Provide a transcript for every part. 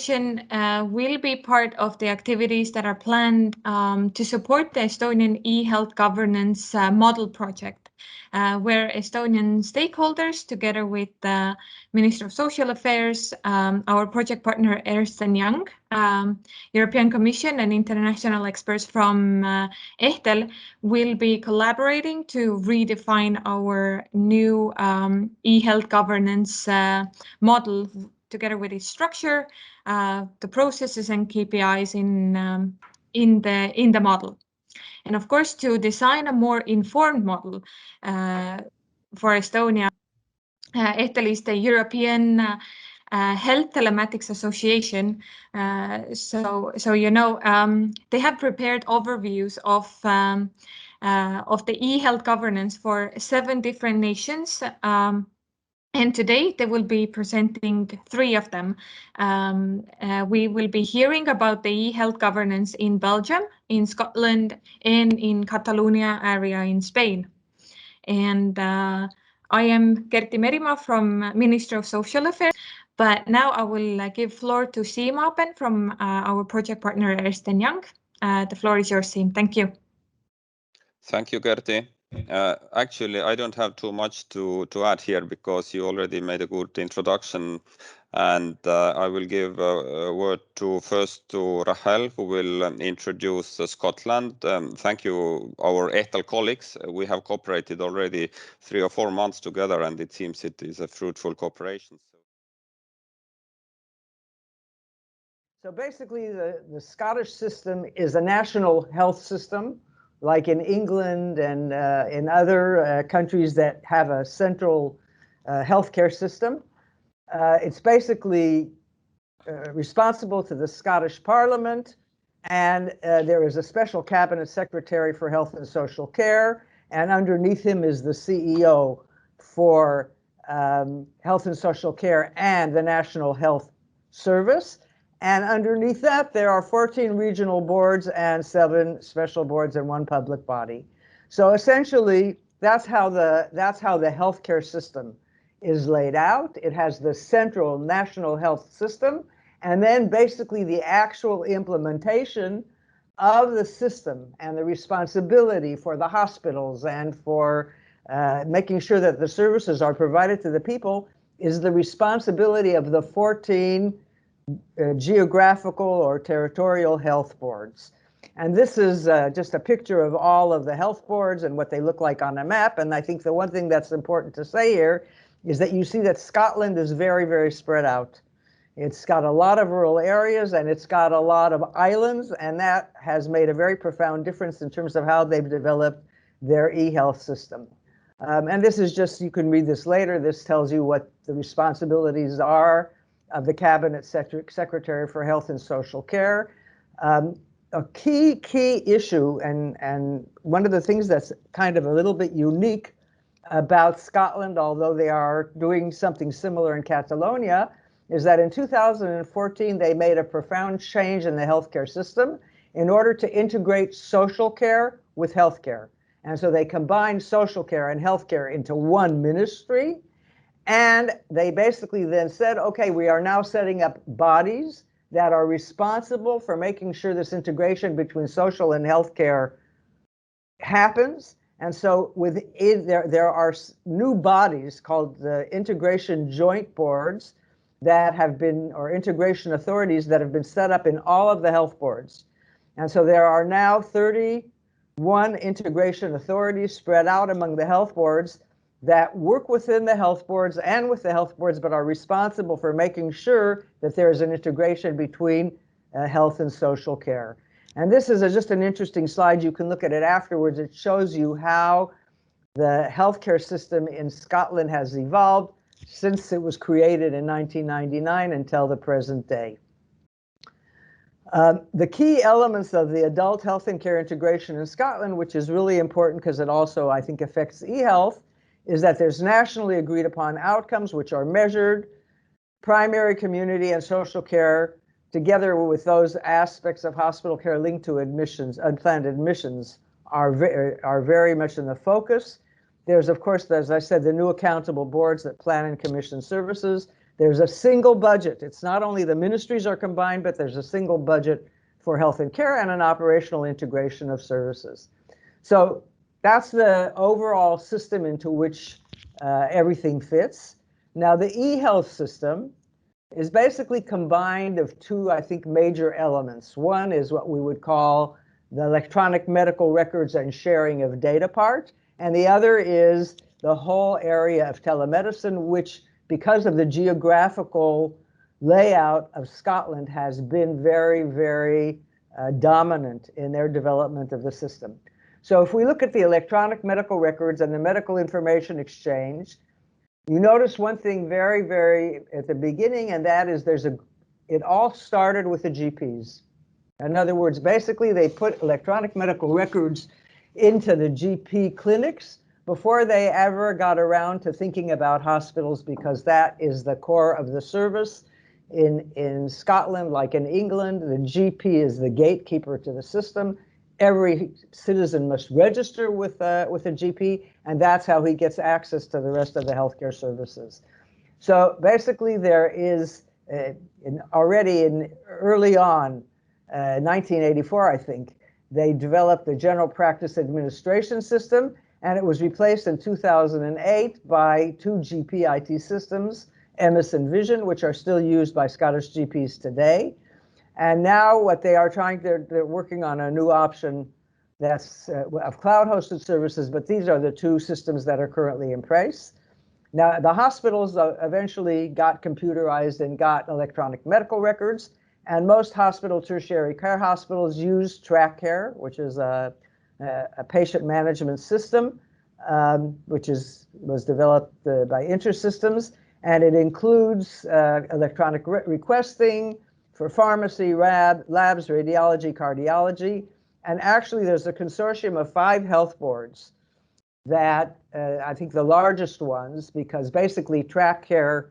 session will be part of the activities that are planned to support the Estonian eHealth governance model project, where Estonian stakeholders, together with the Minister of Social Affairs, our project partner Ernest Young, European Commission and international experts from EHTEL, will be collaborating to redefine our new eHealth governance model, together with its structure, the processes and KPIs in the model. And of course, to design a more informed model for Estonia, EHTEL is the European Health Telematics Association. So you know, they have prepared overviews of the eHealth governance for 7 different nations. And today they will be presenting 3 of them. We will be hearing about the eHealth governance in Belgium, in Scotland, and in Catalonia area in Spain. And I am Kerti Merimaa from Ministry of Social Affairs, but now I will give floor to Siim Aaben from our project partner Ernest Young. The floor is yours, Siim. Thank you. Thank you, Kerti. Actually, I don't have too much to add here because you already made a good introduction, and I will give a word first to Rahel, who will introduce Scotland. Thank you, our EHTEL colleagues. We have cooperated already 3 or 4 months together, and it seems it is a fruitful cooperation. So basically, the Scottish system is a national health system, like in England and in other countries that have a central healthcare system. It's basically responsible to the Scottish Parliament, and there is a special cabinet secretary for health and social care, and underneath him is the CEO for health and social care and the National Health Service. And underneath that, there are 14 regional boards and 7 special boards and 1 public body. So essentially, that's how the healthcare system is laid out. It has the central national health system, and then basically the actual implementation of the system and the responsibility for the hospitals and for making sure that the services are provided to the people is the responsibility of the 14 geographical or territorial health boards. And this is just a picture of all of the health boards and what they look like on a map. And I think the one thing that's important to say here is that you see that Scotland is very, very spread out. It's got a lot of rural areas and it's got a lot of islands, and that has made a very profound difference in terms of how they've developed their eHealth system. And this is just, you can read this later. This tells you what the responsibilities are of the Cabinet Secretary for Health and Social Care. A key issue, and one of the things that's kind of a little bit unique about Scotland, although they are doing something similar in Catalonia, is that in 2014 they made a profound change in the healthcare system in order to integrate social care with healthcare. And so they combined social care and healthcare into one ministry. And they basically then said, okay, we are now setting up bodies that are responsible for making sure this integration between social and healthcare happens. And so there are new bodies called the integration joint boards that have been, or integration authorities that have been set up in all of the health boards. And so there are now 31 integration authorities spread out among the health boards that work within the health boards and with the health boards, but are responsible for making sure that there is an integration between health and social care. And this is just an interesting slide. You can look at it afterwards. It shows you how the healthcare system in Scotland has evolved since it was created in 1999 until the present day. The key elements of the adult health and care integration in Scotland, which is really important because it also, I think, affects eHealth, is that there's nationally agreed upon outcomes which are measured, primary, community, and social care, together with those aspects of hospital care linked to admissions, unplanned admissions, are very much in the focus. There's, of course, as I said, the new accountable boards that plan and commission services. there's a single budget. It's not only the ministries are combined, but there's a single budget for health and care and an operational integration of services. So that's the overall system into which everything fits. Now, the eHealth system is basically combined of two, I think, major elements. One is what we would call the electronic medical records and sharing of data part, and the other is the whole area of telemedicine, which, because of the geographical layout of Scotland, has been very, very dominant in their development of the system. So if we look at the electronic medical records and the medical information exchange, you notice one thing very, very at the beginning, and that is it all started with the GPs. In other words, basically they put electronic medical records into the GP clinics before they ever got around to thinking about hospitals, because that is the core of the service. In Scotland, like in England, the GP is the gatekeeper to the system. Every citizen must register with a GP, and that's how he gets access to the rest of the healthcare services. So basically there is, already early on, 1984, I think, they developed the general practice administration system, and it was replaced in 2008 by two GP IT systems, EMIS and Vision, which are still used by Scottish GPs today. And now what they are they're working on a new option that's of cloud-hosted services, but these are the two systems that are currently in place. Now, the hospitals eventually got computerized and got electronic medical records, and most hospital tertiary care hospitals use TrackCare, which is a patient management system, which was developed by InterSystems, and it includes electronic requesting for pharmacy, labs, radiology, cardiology, and actually there's a consortium of 5 health boards that I think the largest ones, because basically TrackCare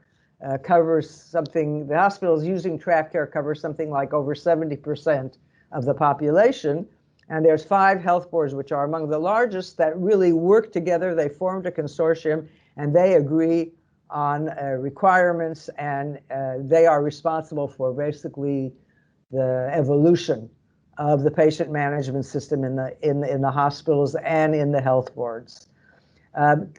covers something, the hospitals using TrackCare covers something like over 70% of the population. And there's 5 health boards, which are among the largest, that really work together. They formed a consortium and they agree on requirements, and they are responsible for basically the evolution of the patient management system in the hospitals and in the health boards.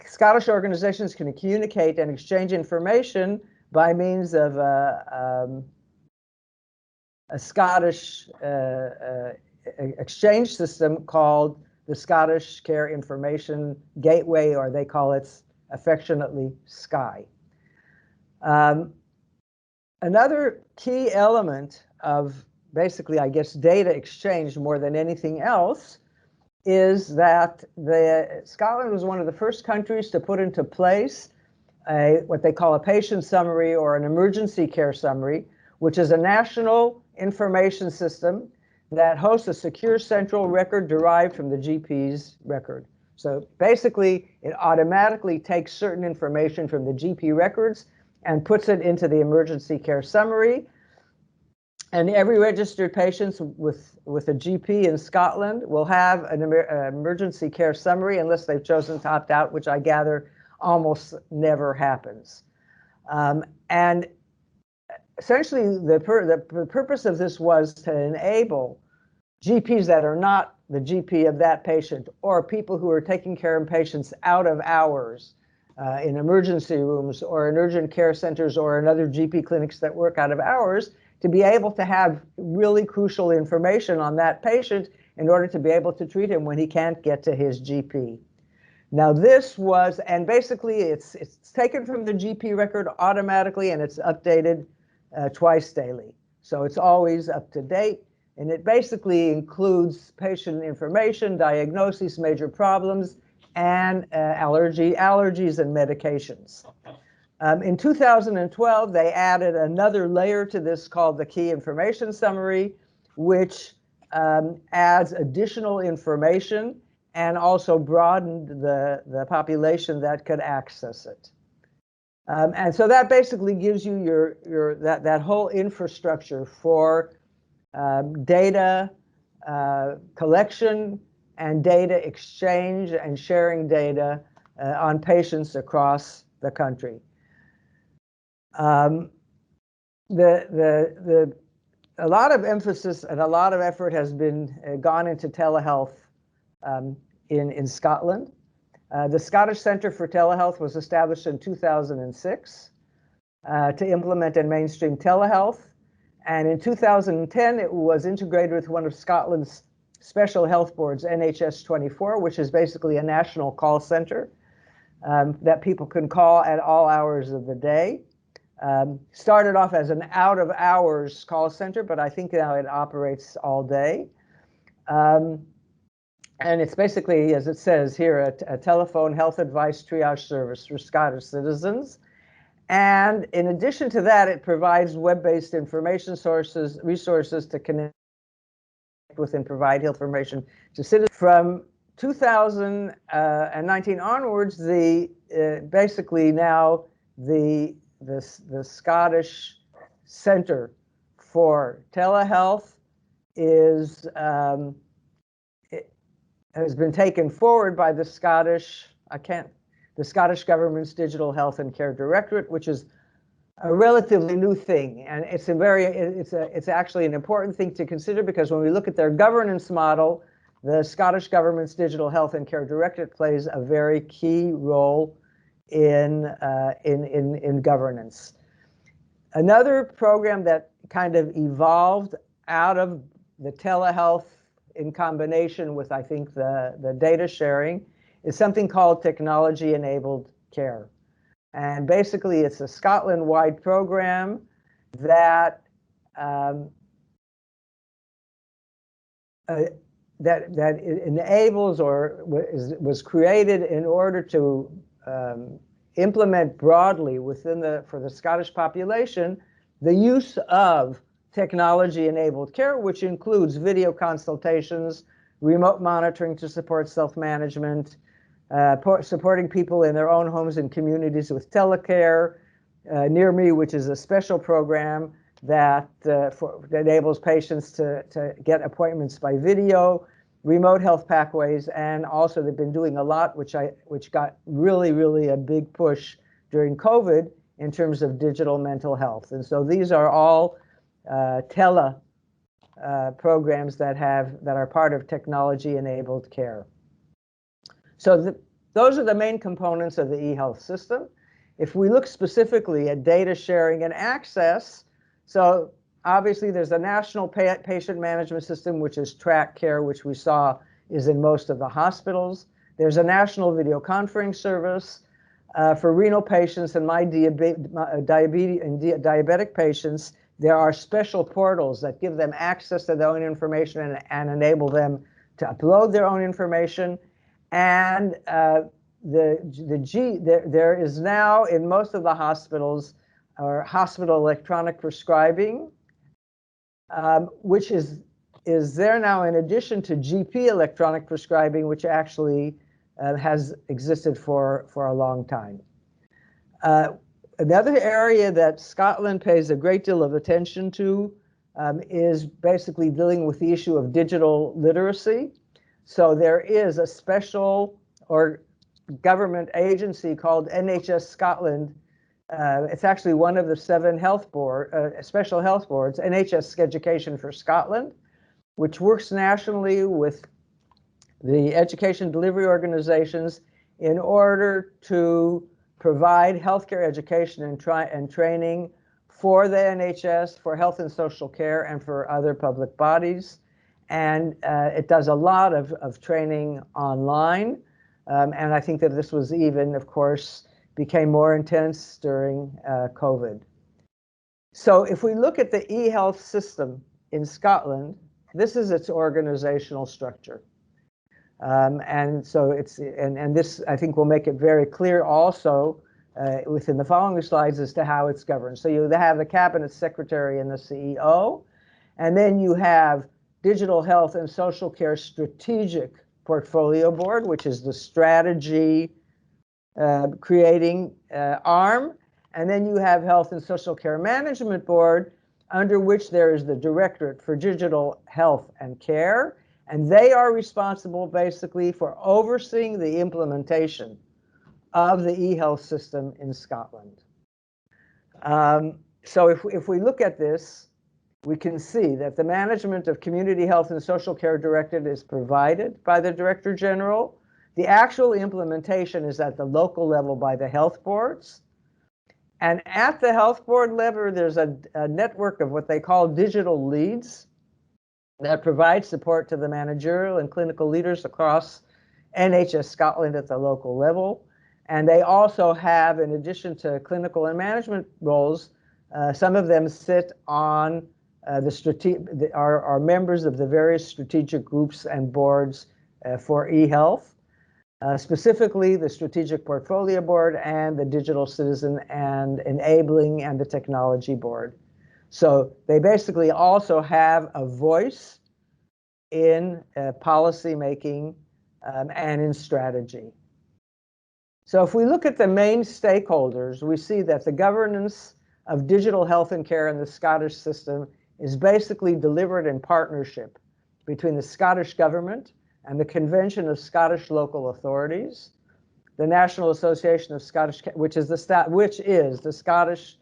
Scottish organizations can communicate and exchange information by means of a Scottish exchange system called the Scottish Care Information Gateway, or they call it affectionately SCI. Another key element of basically, I guess, data exchange more than anything else is that Scotland was one of the first countries to put into place what they call a patient summary or an emergency care summary, which is a national information system that hosts a secure central record derived from the GP's record. So basically, it automatically takes certain information from the GP records and puts it into the emergency care summary. And every registered patient with a GP in Scotland will have an emergency care summary unless they've chosen to opt out, which I gather almost never happens. And essentially, the purpose of this was to enable GPs that are not the GP of that patient, or people who are taking care of patients out of hours in emergency rooms or in urgent care centers or in other GP clinics that work out of hours, to be able to have really crucial information on that patient in order to be able to treat him when he can't get to his GP. Now this was, and basically it's taken from the GP record automatically, and it's updated twice daily. So it's always up to date. And it basically includes patient information, diagnoses, major problems, and allergies and medications. In 2012, they added another layer to this called the Key Information Summary, which adds additional information and also broadened the population that could access it. And so that basically gives you that whole infrastructure for data collection and data exchange and sharing data on patients across the country. A lot of emphasis and a lot of effort has been gone into telehealth in Scotland. The Scottish Centre for Telehealth was established in 2006 to implement and mainstream telehealth. And in 2010, it was integrated with one of Scotland's special health boards, NHS 24, which is basically a national call center that people can call at all hours of the day. Started off as an out-of-hours call center, but I think now it operates all day. And it's basically, as it says here, a telephone health advice triage service for Scottish citizens. And in addition to that, it provides web-based information resources to connect with and provide health information to citizens. From 2019 onwards, basically now the Scottish Centre for Telehealth has been taken forward by the Scottish government's Digital Health and Care Directorate, which is a relatively new thing, and it's actually an important thing to consider, because when we look at their governance model, the Scottish government's Digital Health and Care Directorate plays a very key role in governance. Another program that kind of evolved out of the telehealth in combination with, I think, the data sharing is something called technology-enabled care. And basically, it's a Scotland-wide program that enables or was created in order to implement broadly for the Scottish population the use of technology-enabled care, which includes video consultations, remote monitoring to support self-management, supporting people in their own homes and communities with telecare, Near Me, which is a special program that enables patients to get appointments by video, remote health pathways, and also they've been doing a lot, which got really a big push during COVID in terms of digital mental health. And so these are all programs that are part of technology-enabled care. So those are the main components of the eHealth system. If we look specifically at data sharing and access, so obviously there's a national patient management system, which is Track Care, which we saw is in most of the hospitals. There's a national video conferencing service for renal patients and diabetic patients. There are special portals that give them access to their own information and enable them to upload their own information. And there is now in most of the hospitals hospital electronic prescribing, which is there now in addition to GP electronic prescribing, which actually has existed for a long time. Another area that Scotland pays a great deal of attention to is basically dealing with the issue of digital literacy. So there is a special or government agency called NHS Scotland. It's actually one of the 7 special health boards, NHS Education for Scotland, which works nationally with the education delivery organizations in order to provide healthcare education and training for the NHS, for health and social care, and for other public bodies. And it does a lot of training online. And I think that this was even, of course, became more intense during COVID. So if we look at the eHealth system in Scotland, this is its organizational structure. And so this, I think, will make it very clear also within the following slides as to how it's governed. So you have the cabinet secretary and the CEO, and then you have Digital Health and Social Care Strategic Portfolio Board, which is the strategy creating arm. And then you have Health and Social Care Management Board, under which there is the Directorate for Digital Health and Care. And they are responsible basically for overseeing the implementation of the eHealth system in Scotland. So if we look at this, we can see that the management of community health and social care directorate is provided by the Director General. The actual implementation is at the local level by the health boards. And at the health board level, there's a network of what they call digital leads that provide support to the managerial and clinical leaders across NHS Scotland at the local level. And they also have, in addition to clinical and management roles, some of them sit on are members of the various strategic groups and boards for eHealth, specifically the Strategic Portfolio Board and the Digital Citizen and Enabling and the Technology Board. So they basically also have a voice in policy making and in strategy. So if we look at the main stakeholders, we see that the governance of digital health and care in the Scottish system is basically delivered in partnership between the Scottish Government and the Convention of Scottish Local Authorities, the National Association of Scottish, which is the Scottish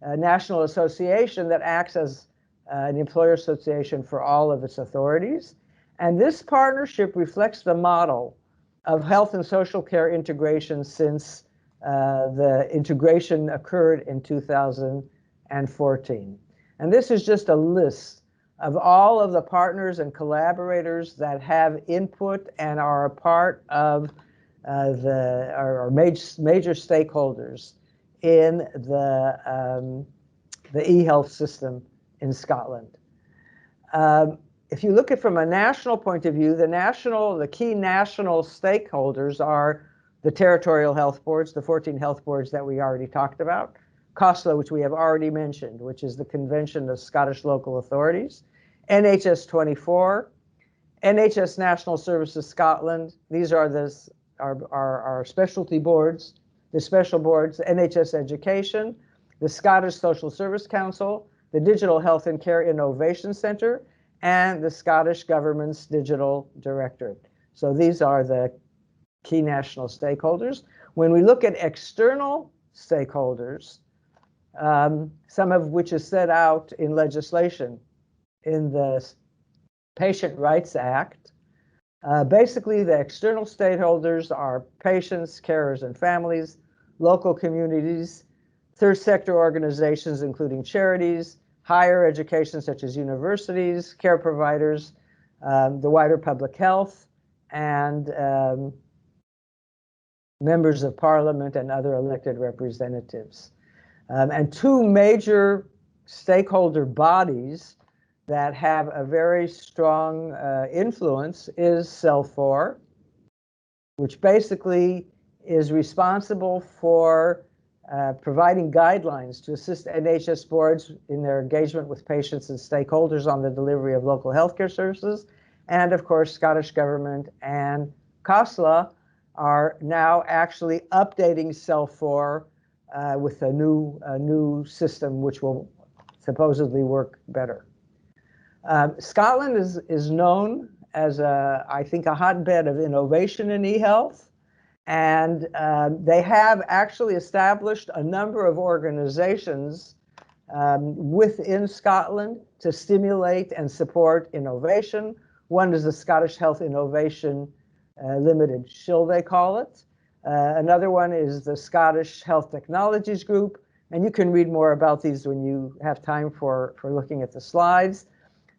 National Association that acts as an employer association for all of its authorities. And this partnership reflects the model of health and social care integration since the integration occurred in 2014. And this is just a list of all of the partners and collaborators that have input and are a part of our major stakeholders in the eHealth system in Scotland. If you look at from a national point of view, the key national stakeholders are the territorial health boards, the 14 health boards that we already talked about, COSLA, which we have already mentioned, which is the Convention of Scottish Local Authorities, NHS 24, NHS National Services Scotland. These are our specialty boards, the special boards, NHS Education, the Scottish Social Service Council, the Digital Health and Care Innovation Centre, and the Scottish Government's Digital Directorate. So these are the key national stakeholders. When we look at external stakeholders, some of which is set out in legislation in the Patient Rights Act, basically the external stakeholders are patients, carers and families, local communities, third sector organizations including charities, higher education such as universities, care providers, the wider public health, and members of parliament and other elected representatives. And two major stakeholder bodies that have a very strong influence is CEL4, which basically is responsible for providing guidelines to assist NHS boards in their engagement with patients and stakeholders on the delivery of local healthcare services. And of course, Scottish Government and COSLA are now actually updating CEL4 with a new system which will supposedly work better. Scotland is known as I think a hotbed of innovation in eHealth. And they have actually established a number of organizations within Scotland to stimulate and support innovation. One is the Scottish Health Innovation Limited Shield, they call it. Another one is the Scottish Health Technologies Group. And you can read more about these when you have time for looking at the slides.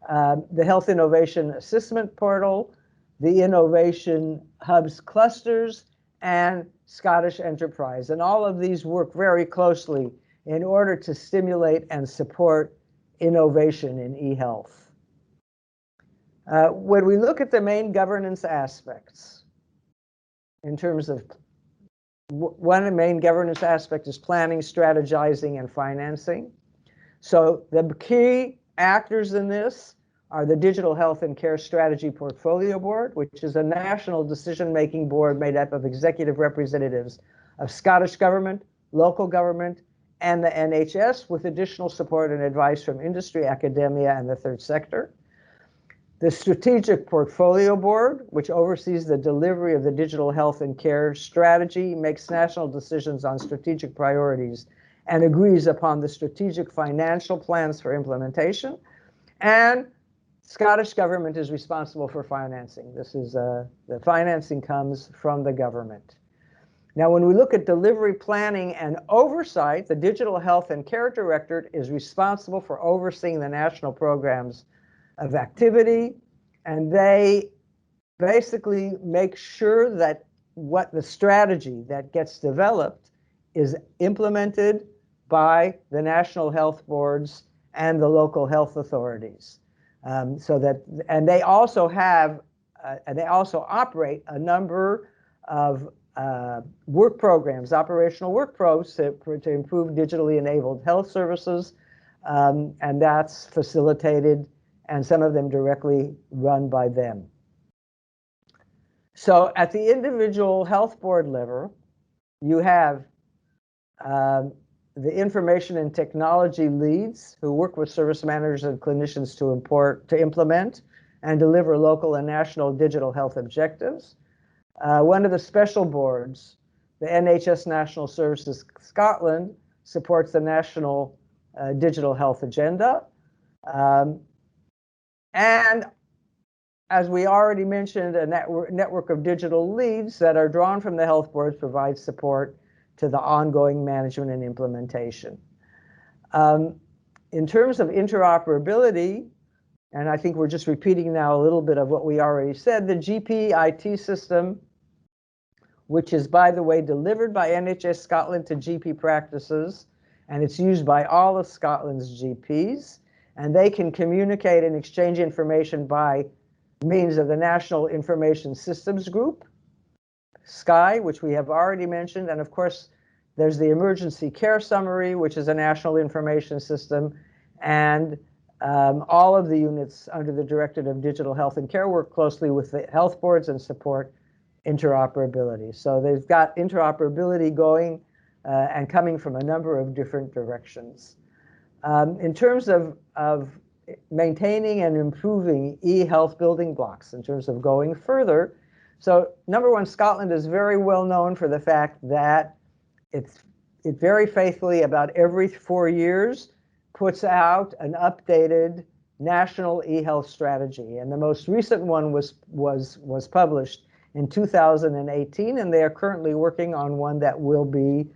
The Health Innovation Assessment Portal, the Innovation Hubs Clusters, and Scottish Enterprise. And all of these work very closely in order to stimulate and support innovation in eHealth. When we look at the main governance aspects, in terms of one main governance aspect is planning, strategizing, and financing. So the key actors in this are the Digital Health and Care Strategy Portfolio Board, which is a national decision-making board made up of executive representatives of Scottish Government, local government, and the NHS, with additional support and advice from industry, academia, and the third sector. The Strategic Portfolio Board, which oversees the delivery of the digital health and care strategy, makes national decisions on strategic priorities, and agrees upon the strategic financial plans for implementation. And Scottish government is responsible for financing. This is the financing comes from the government. Now, when we look at delivery planning and oversight, the Digital Health and Care Directorate is responsible for overseeing the national programs of activity, and they basically make sure that what the strategy that gets developed is implemented by the national health boards and the local health authorities. And they also have, and they also operate a number of work programs, operational work programs to improve digitally enabled health services, and that's facilitated, and some of them directly run by them. So at the individual health board level, you have the information and technology leads who work with service managers and clinicians to implement and deliver local and national digital health objectives. One of the special boards, the NHS National Services Scotland, supports the national digital health agenda. And as we already mentioned, a network of digital leads that are drawn from the health boards provides support to the ongoing management and implementation. In terms of interoperability, and I think we're just repeating now a little bit of what we already said, the GP IT system, which is, by the way, delivered by NHS Scotland to GP practices, and it's used by all of Scotland's GPs, and they can communicate and exchange information by means of the National Information Systems Group, SCI, which we have already mentioned, and of course, there's the Emergency Care Summary, which is a national information system, and all of the units under the Directorate of Digital Health and Care work closely with the health boards and support interoperability. So they've got interoperability going and coming from a number of different directions. In terms of maintaining and improving eHealth building blocks, in terms of going further, so number one, Scotland is very well known for the fact that it very faithfully, about every 4 years, puts out an updated national eHealth strategy. And the most recent one was published in 2018, and they are currently working on one that will be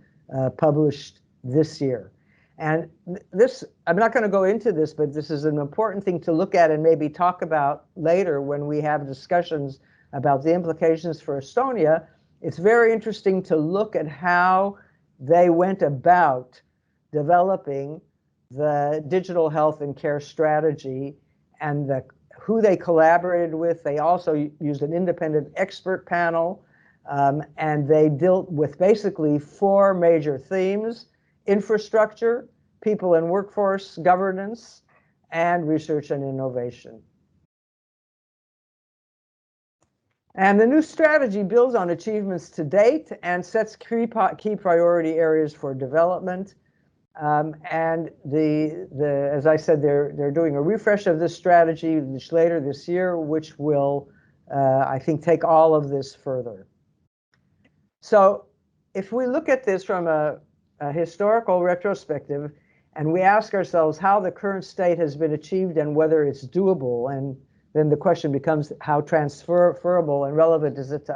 published this year. And this, I'm not going to go into this, but this is an important thing to look at and maybe talk about later when we have discussions about the implications for Estonia. It's very interesting to look at how they went about developing the digital health and care strategy and who they collaborated with. They also used an independent expert panel, and they dealt with basically 4 major themes: infrastructure, people and workforce, governance, and research and innovation. And the new strategy builds on achievements to date and sets key priority areas for development. And as I said, they're doing a refresh of this strategy later this year, which will, I think, take all of this further. So if we look at this from a historical retrospective, and we ask ourselves how the current state has been achieved and whether it's doable, and then the question becomes how transferable and relevant is it to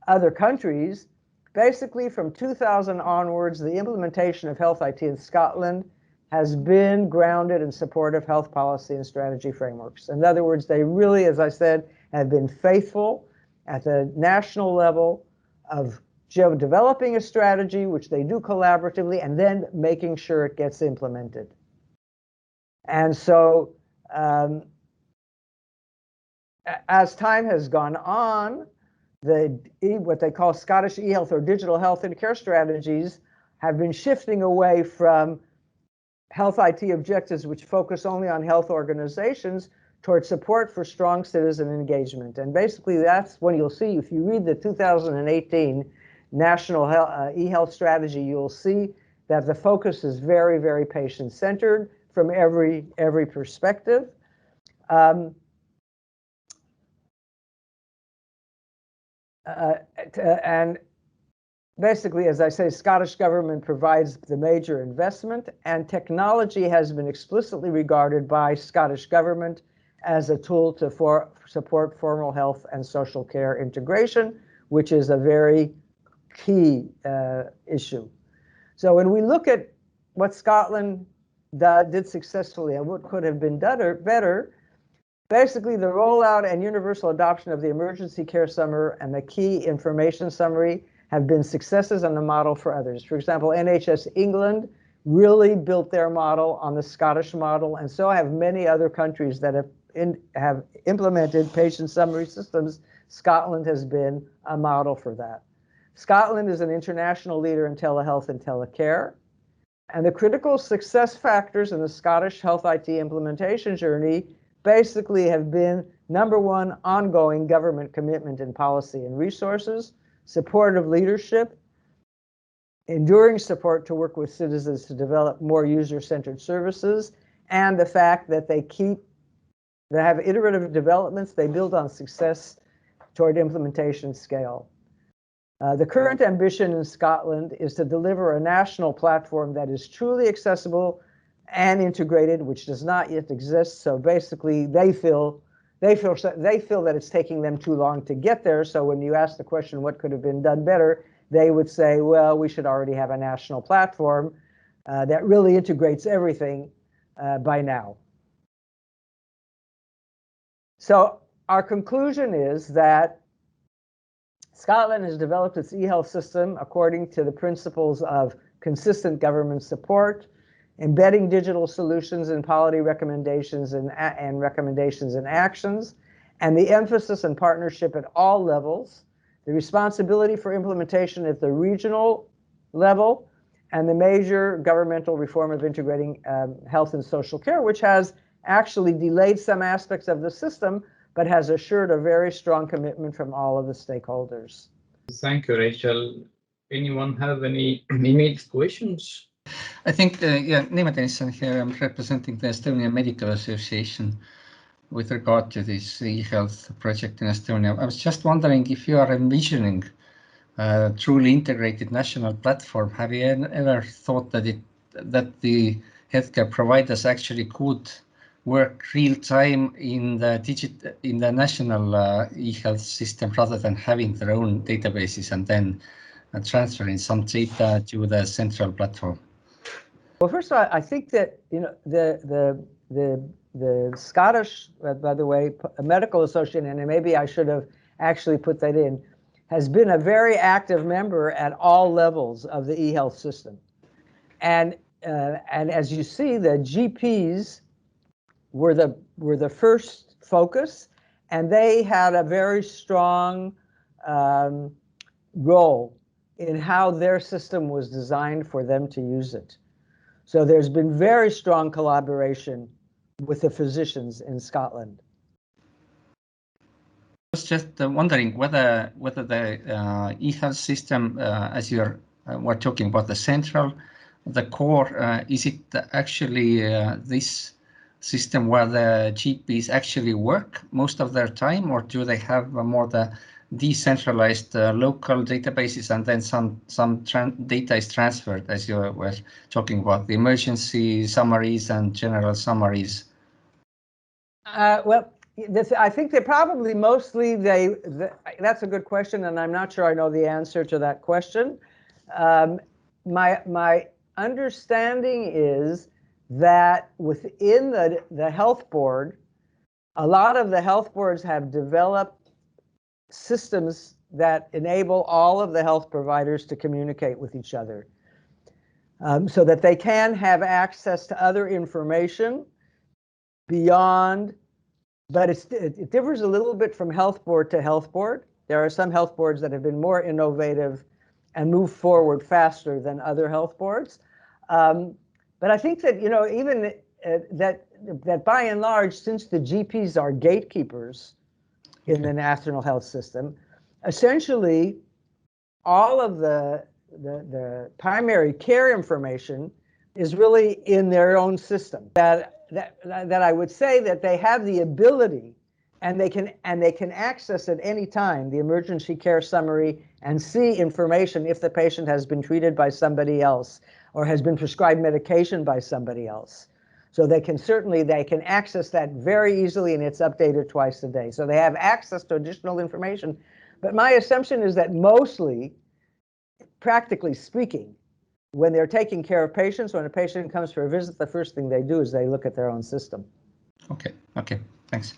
other countries. Basically, from 2000 onwards, the implementation of health IT in Scotland has been grounded in supportive health policy and strategy frameworks. In other words, they really, as I said, have been faithful at the national level of developing a strategy, which they do collaboratively, and then making sure it gets implemented. And so as time has gone on, what they call Scottish eHealth or digital health and care strategies have been shifting away from health IT objectives, which focus only on health organizations, towards support for strong citizen engagement. And basically, that's when you'll see, if you read the 2018 National eHealth Strategy, you'll see that the focus is very, very patient-centered from every perspective. And basically, as I say, Scottish government provides the major investment, and technology has been explicitly regarded by Scottish government as a tool to support formal health and social care integration, which is a very key issue. So when we look at what Scotland did successfully and what could have been done better, basically the rollout and universal adoption of the emergency care summary and the key information summary have been successes and a model for others. For example, NHS England really built their model on the Scottish model, and so have many other countries that have implemented patient summary systems. Scotland has been a model for that. Scotland is an international leader in telehealth and telecare, and the critical success factors in the Scottish health IT implementation journey basically have been, number one, ongoing government commitment in policy and resources, supportive leadership, enduring support to work with citizens to develop more user-centered services, and the fact that they have iterative developments, they build on success toward implementation scale. The current ambition in Scotland is to deliver a national platform that is truly accessible and integrated, which does not yet exist. So basically, they feel that it's taking them too long to get there. So when you ask the question, what could have been done better, they would say, well, we should already have a national platform that really integrates everything by now. So our conclusion is that Scotland has developed its eHealth system according to the principles of consistent government support, embedding digital solutions in policy recommendations and recommendations and actions, and the emphasis and partnership at all levels, the responsibility for implementation at the regional level, and the major governmental reform of integrating health and social care, which has actually delayed some aspects of the system, but has assured a very strong commitment from all of the stakeholders. Thank you, Rachel. Anyone have any immediate questions? I think, yeah, Neema Tõnisson here. I'm representing the Estonian Medical Association with regard to this eHealth project in Estonia. I was just wondering if you are envisioning a truly integrated national platform. Have you ever thought that the healthcare providers actually could work real time in the national eHealth system rather than having their own databases and then transferring some data to the central platform? Well, first of all, I think that the Scottish, by the way, Medical Association, and maybe I should have actually put that in, has been a very active member at all levels of the eHealth system, and as you see, the GPs were the first focus, and they had a very strong role in how their system was designed for them to use it. So there's been very strong collaboration with the physicians in Scotland. I was just wondering whether the eHealth system, as you're we're talking about the core, is it actually this system where the GPs actually work most of their time, or do they have more the decentralized local databases and then some data is transferred, as you were talking about, the emergency summaries and general summaries? Well, I think they probably mostly, that's a good question, and I'm not sure I know the answer to that question. My understanding is that within the health board, a lot of the health boards have developed systems that enable all of the health providers to communicate with each other, so that they can have access to other information beyond, but it differs a little bit from health board to health board. There are some health boards that have been more innovative and move forward faster than other health boards. But I think that, even that by and large, since the GPs are gatekeepers in the national health system, essentially all of the primary care information is really in their own system. That I would say that they have the ability, and they can access at any time the emergency care summary and see information if the patient has been treated by somebody else or has been prescribed medication by somebody else. So they can access that very easily, and it's updated twice a day. So they have access to additional information. But my assumption is that mostly, practically speaking, when they're taking care of patients, when a patient comes for a visit, the first thing they do is they look at their own system. Okay, thanks.